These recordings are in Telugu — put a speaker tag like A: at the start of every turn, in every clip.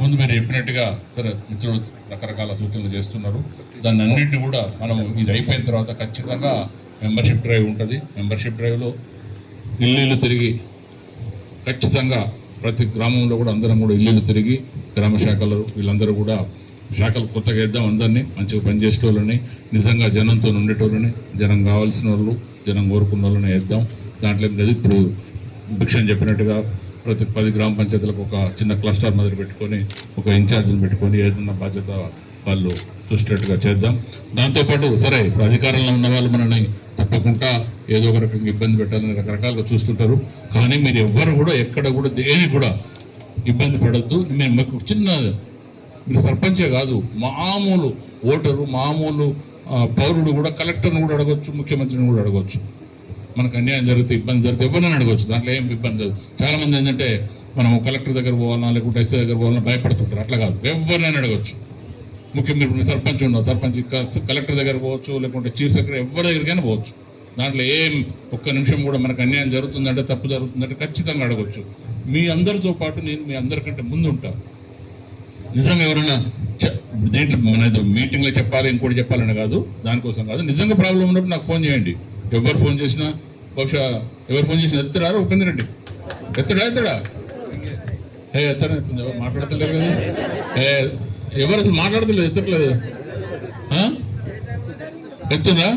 A: ముందు మీరు చెప్పినట్టుగా సరే మిత్రులు రకరకాల సూచనలు చేస్తున్నారు. దాన్ని అన్నింటినీ కూడా మనం ఇది అయిపోయిన తర్వాత ఖచ్చితంగా మెంబర్షిప్ డ్రైవ్ ఉంటుంది. మెంబర్షిప్ డ్రైవ్లో ఇల్లు తిరిగి ఖచ్చితంగా ప్రతి గ్రామంలో కూడా అందరం కూడా ఇల్లు తిరిగి గ్రామ శాఖలు వీళ్ళందరూ కూడా శాఖలు కొత్తగా వేద్దాం, అందరినీ మంచిగా పనిచేసేటోళ్ళని, నిజంగా జనంతో ఉండేటోళ్ళని, జనం కావాల్సిన వాళ్ళు, జనం కోరుకున్న వాళ్ళని వేద్దాం. దాంట్లో లేదు ఇప్పుడు భిక్షని చెప్పినట్టుగా ప్రతి 10 గ్రామ పంచాయతీలకు ఒక చిన్న క్లస్టర్ మొదలు పెట్టుకొని ఒక ఇన్ఛార్జ్ని పెట్టుకొని ఏదన్నా బాధ్యత వాళ్ళు చూసేటట్టుగా చేద్దాం. దాంతోపాటు సరే ఇప్పుడు అధికారంలో ఉన్న వాళ్ళు మనల్ని తప్పకుండా ఏదో ఒక రకంగా ఇబ్బంది పెట్టాలని రకరకాలుగా చూస్తుంటారు. కానీ మీరు ఎవ్వరు కూడా ఎక్కడ కూడా దేని కూడా ఇబ్బంది పడద్దు. మీకు చిన్న మీరు సర్పంచే కాదు, మామూలు ఓటరు, మామూలు పౌరుడు కూడా కలెక్టర్ని కూడా అడగవచ్చు, ముఖ్యమంత్రిని కూడా అడగవచ్చు. మనకు అన్యాయం జరిగితే, ఇబ్బంది జరిగితే ఎవరినైనా అడగవచ్చు. దాంట్లో ఏం ఇబ్బంది లేదు. చాలామంది ఏంటంటే మనం కలెక్టర్ దగ్గర పోవాలన్నా లేకుంటే ఎస్ఐ దగ్గర పోవాలన్నా భయపడుతుంటారు. అట్లా కాదు, ఎవరినైనా అడగవచ్చు. ముఖ్యంగా ఇప్పుడు సర్పంచ్ ఉన్నావు, సర్పంచ్ కలెక్టర్ దగ్గర పోవచ్చు, లేకుంటే చీఫ్ సెక్రటరీ ఎవరి దగ్గరికైనా పోవచ్చు. దాంట్లో ఏం ఒక్క నిమిషం కూడా మనకు అన్యాయం జరుగుతుందంటే, తప్పు జరుగుతుందంటే ఖచ్చితంగా అడగవచ్చు. మీ అందరితో పాటు నేను మీ అందరికంటే ముందు ఉంటాను. నిజంగా ఎవరైనా దేంట్లో మన మీటింగ్లో చెప్పాలి, ఇంకోటి చెప్పాలని కాదు, దానికోసం కాదు. నిజంగా ప్రాబ్లం ఉన్నప్పుడు నాకు ఫోన్ చేయండి. ఎవరు ఫోన్ చేసినా, బహుశా ఎవరు ఫోన్ చేసినా ఎత్తుడారా ఉపేంద్ర రెడ్డి ఎత్తడా ఎత్తడా ఎవరు మాట్లాడతలేరు కదా, ఎవరు అసలు మాట్లాడతలేదు, ఎత్తట్లేదు. ఎత్తురా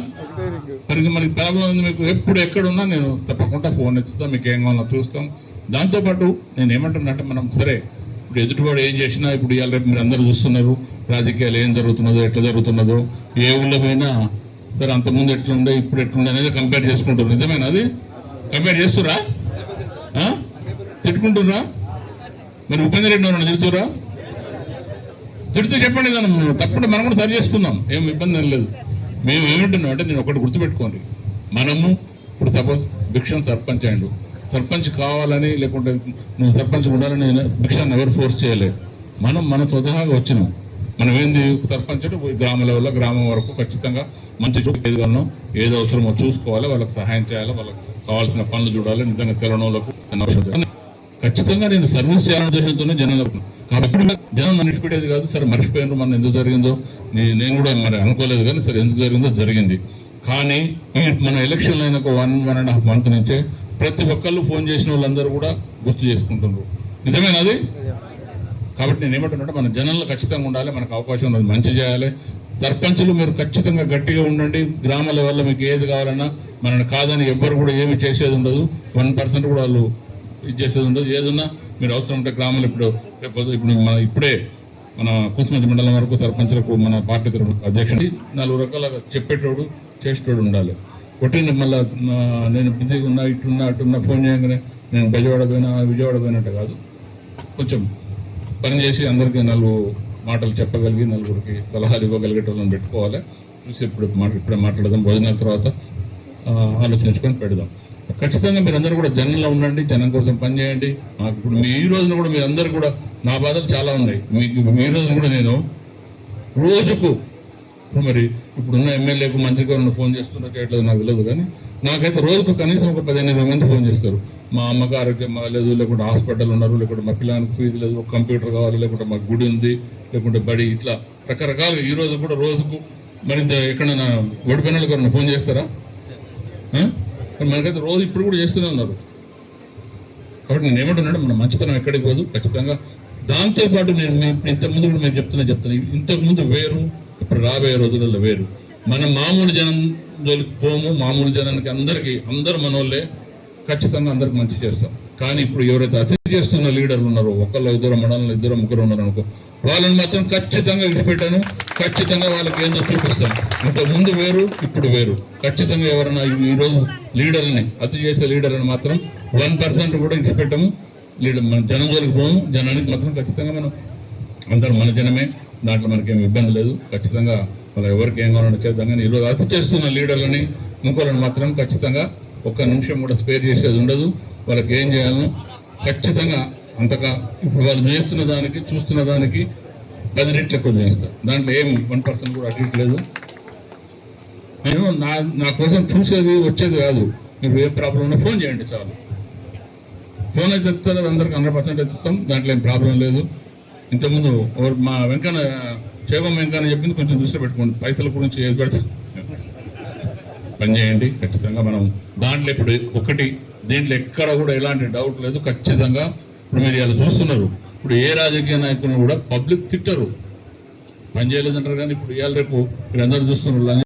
A: మరి మనకి ప్రాబ్లం ఉంది మీకు. ఎప్పుడు ఎక్కడున్నా నేను తప్పకుండా ఫోన్ ఎత్తుతాం, మీకు ఏం కావాలో చూస్తాం. దాంతోపాటు నేను ఏమంటున్నా అంటే, మనం సరే ఇప్పుడు ఎదుటివాడు ఏం చేసినా, ఇప్పుడు ఇవాళ రేపు మీరు అందరూ చూస్తున్నారు రాజకీయాలు ఏం జరుగుతున్నదో, ఎట్లా జరుగుతున్నదో, ఏ ఊళ్ళో పోయినా సరే అంతకుముందు ఎట్లుండే ఇప్పుడు ఎట్లుండే అనేది కంపేర్ చేసుకుంటారు. నిజమేనా? అది కంపేర్ చేస్తురా, తిట్టుకుంటురా? మరి ఉపేంద్ర రెడ్డి ఎవరన్నా తిడుతురా? తిడుతూ చెప్పండి, దాన్ని తప్పకుండా మనం కూడా సరి చేసుకుందాం, ఏం ఇబ్బంది ఏం లేదు. మేము ఏమంటున్నాం అంటే, నేను ఒకటి గుర్తుపెట్టుకోండి, మనము ఇప్పుడు సపోజ్ భిక్షం సర్పంచ్ అయ్యిండు, సర్పంచ్ కావాలని లేకుంటే నువ్వు సర్పంచ్ ఉండాలని భిక్షాన్ని ఎవరు ఫోర్స్ చేయలేదు. మనం మన స్వతహాగా వచ్చినాం. మనం ఏంది సర్పంచ్ గ్రామ లెవెల్లో గ్రామం వరకు ఖచ్చితంగా మంచి ఏది కావాలో ఏది అవసరమో చూసుకోవాలి, వాళ్ళకి సహాయం చేయాలి, వాళ్ళకి కావాల్సిన పనులు చూడాలి. నిజంగా తెలంగాణలకు ఖచ్చితంగా నేను సర్వీస్ చేయాలనే ఉద్దేశంతోనే జనాలకు. కాబట్టి జనం నన్ను ఇచ్చిపెట్టేది కాదు. సరే మర్చిపోయినారు, మనం ఎందుకు జరిగిందో నేను కూడా మరి అనుకోలేదు, కానీ సరే ఎందుకు జరిగిందో జరిగింది. కానీ మన ఎలక్షన్లు అయిన 1.5 మంత్ నుంచే ప్రతి ఒక్కళ్ళు ఫోన్ చేసిన వాళ్ళందరూ కూడా గుర్తు చేసుకుంటున్నారు. నిజమేనా అది? కాబట్టి నేను ఏమంటున్నాను, మన జనంలో ఖచ్చితంగా ఉండాలి, మనకు అవకాశం ఉన్నది మంచి చేయాలి. సర్పంచులు మీరు ఖచ్చితంగా గట్టిగా ఉండండి. గ్రామ లెవెల్లో మీకు ఏది కావాలన్నా మనల్ని కాదని ఎవ్వరు కూడా ఏమి చేసేది ఉండదు. 1% కూడా వాళ్ళు ఇది చేసేది ఉండదు. ఏదన్నా మీరు అవసరం ఉంటే గ్రామంలో ఇప్పుడు ఇప్పుడే మన కూసుమంచి మండలం వరకు సర్పంచులకు మన పార్టీ అధ్యక్షుడు 4 రకాలుగా చెప్పేటోడు చేసేటోడు ఉండాలి. కొట్టిన మళ్ళీ నేను బిజీగా ఉన్నా, ఇటున్నా అటున్నా ఫోన్ చేయగానే నేను విజయవాడ పోయినట్టు కాదు, కొంచెం పనిచేసి అందరికీ 4 మాటలు చెప్పగలిగి నలుగురికి సలహాలు ఇవ్వగలిగేటోళ్ళని పెట్టుకోవాలి. చూసి ఇప్పుడే మాట్లాడదాం, భోజనాల తర్వాత ఆలోచించుకొని పెడదాం. ఖచ్చితంగా మీరందరూ కూడా జనంలో ఉండండి, జనం కోసం పనిచేయండి. మాకు ఇప్పుడు ఈ రోజున కూడా మీరందరూ కూడా నా బాధలు చాలా ఉన్నాయి. మీకు ఈ రోజున కూడా నేను రోజుకు మరి ఇప్పుడున్న ఎమ్మెల్యేకు మంత్రికి ఎవరైనా ఫోన్ చేస్తున్నా చేయట్లేదు నాకు తెలియదు, కానీ నాకైతే రోజుకు కనీసం ఒక 15-20 మంది ఫోన్ చేస్తారు. మా అమ్మకి ఆరోగ్యం బాగాలేదు, లేకుంటే హాస్పిటల్ ఉన్నారు, లేకుంటే మా పిల్లలకి ఫీజు లేదు, ఒక కంప్యూటర్ కావాలి, లేకుంటే మాకు గుడి ఉంది, లేకుంటే బడి, ఇట్లా రకరకాలుగా ఈ రోజు కూడా రోజుకు మరింత ఎక్కడైనా ఓడిపోయిన ఎవరైనా ఫోన్ చేస్తారా? మనకైతే రోజు ఇప్పుడు కూడా చేస్తూనే ఉన్నారు. కాబట్టి నేను ఏమంటున్నాడు, మన మంచితనం ఎక్కడికి పోదు ఖచ్చితంగా. దాంతోపాటు నేను ఇంతకుముందు కూడా మేము చెప్తాను, ఇంతకుముందు వేరు, ఇప్పుడు రాబోయే రోజులలో వేరు. మనం మామూలు జనం జోలికి పోము, మామూలు జనానికి అందరూ మనోళ్ళే, ఖచ్చితంగా అందరికి మంచి చేస్తాం. కానీ ఇప్పుడు ఎవరైతే అతిథి చేస్తున్న లీడర్లు ఉన్నారో, ఒకళ్ళు 2 మండలంలో 2-3 ఉన్నారు అనుకో, వాళ్ళని మాత్రం ఖచ్చితంగా విడిచిపెట్టాను. ఖచ్చితంగా వాళ్ళకి ఏందో చూపిస్తాను. ఇంతకుముందు వేరు, ఇప్పుడు వేరు. ఖచ్చితంగా ఎవరైనా ఈరోజు లీడర్ని అతి చేసే లీడర్ని మాత్రం 1% కూడా విడిచిపెట్టాము. మన జనం జోలికి పోము. జనానికి మాత్రం ఖచ్చితంగా మనం అందరం మన జనమే, దాంట్లో మనకేం ఇబ్బంది లేదు. ఖచ్చితంగా వాళ్ళు ఎవరికి ఏం కావాలంటే చేద్దాం. కానీ ఈరోజు అతి చేస్తున్న లీడర్లని ఇంకోళ్ళని మాత్రం ఖచ్చితంగా ఒక్క నిమిషం కూడా స్పేర్ చేసేది ఉండదు. వాళ్ళకి ఏం చేయాలనో ఖచ్చితంగా అంతగా ఇప్పుడు వాళ్ళు చేస్తున్న దానికి చూస్తున్న దానికి 10 రెట్లు ఎక్కువ చేస్తారు. దాంట్లో ఏం 1% కూడా అటు ఇటు లేదు. నేను నా కోసం చూసేది వచ్చేది కాదు. మీరు ఏ ప్రాబ్లం ఉన్నా ఫోన్ చేయండి చాలు. ఫోన్ అయితే ఎత్తుతారు, అందరికి 100% ఎత్తుతాం, దాంట్లో ఏం ప్రాబ్లం లేదు. ఇంతకుముందు మా వెంకన్న చేగం వెంకన్న చెప్పింది కొంచెం దృష్టిలో పెట్టుకోండి. పైసల గురించి ఏది పెడతా పని చేయండి ఖచ్చితంగా. మనం దాంట్లో ఇప్పుడు ఒకటి దీంట్లో ఎక్కడ కూడా ఎలాంటి డౌట్ లేదు. ఖచ్చితంగా ఇప్పుడు మీరు ఇలా చూస్తున్నారు. ఇప్పుడు ఏ రాజకీయ నాయకుని కూడా పబ్లిక్ తిట్టరు, పని చేయలేదంటారు. కానీ ఇప్పుడు ఇవాళ రేపు మీరు అందరూ చూస్తున్నారు.